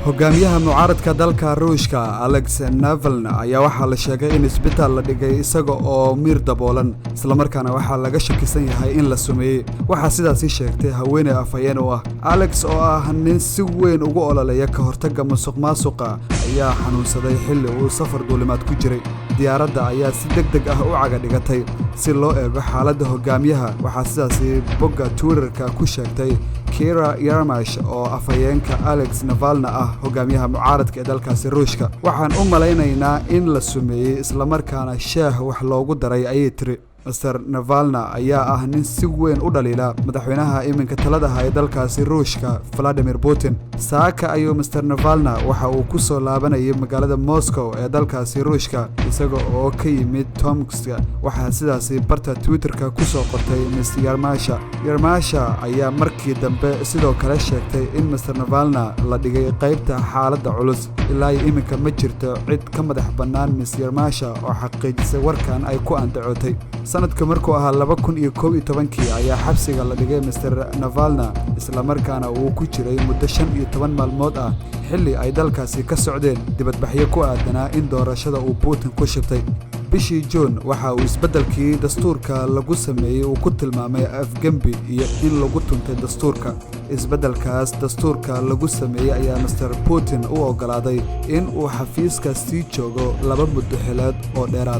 hogaamiyaha mucaaradka dalka Ruushka Alexei Navalny ayaa waxa la sheegay in isbitaal la dhigay isaga oo miir daboolan isla markaana waxa laga shakisan yahay in la sumeeyay waxa sidaas sheegtay haweeney afayeen oo ah Alex oo ah nin si weyn ugu ololaya ka hortagga musuqmaasuqa ayaa xanuunsaday xilli uu safar duulimaad ku jiray diyaaradda ayaa si degdeg ah u caga dhigatay si loo eego xaaladda hogaamiyaha waxa sidaas bogga Twitterka ku sheegtay Kira Yarmash oo afayeenka Alex Navalny ah hogaamiyaha mucaaradka ee dalkaasi Ruushka waxaan u malaynaynaa in la sumeeyay isla markaana shaah wax loogu daray ayay tiri Mr. Navalny ayaa ah nin si weyn u dhaliila madaxweynaha iminka talada haya dalkaasi Ruushka Vladimir Putin saaka ayuu Mr. Navalny waxa uu ku soo laabanayay magaalada Moscow ee dalkaasi Ruushka isaga oo ka yimid Tomsk waxa sidaas barta Twitterka ku soo qortay Ms. Yarmasha ayaa markii dambe sidoo kale sheegtay in Mr. Navalny la dhigay qaybta xaaladda culus ilaa iminka ma jirto cid ka madax bannaan Ms. Yarmasha oo xaqiijisay warkan ay ku andacootay sanadka markuu ahaa 2011 ayaa xabsiga la dhigay Mr. Navalny isla markaana uu ku jiray muddo 15 maalmood ah xilli ay dalkaasi ka socdeen dibadbaxyo ku aadanaa in doorashada uu Putin ku shibtay bishii June waxa uu isbeddelkii dastuurka lagu sameeyay uu ku tilmaamay afgembi iyo in lagu tuntay dastuurka isbeddelkaas dastuurka lagu sameeyay ayaa Mr. Putin u ogolaaday in uu xafiiska sii joogo 2 muddo xileed oo dheeraad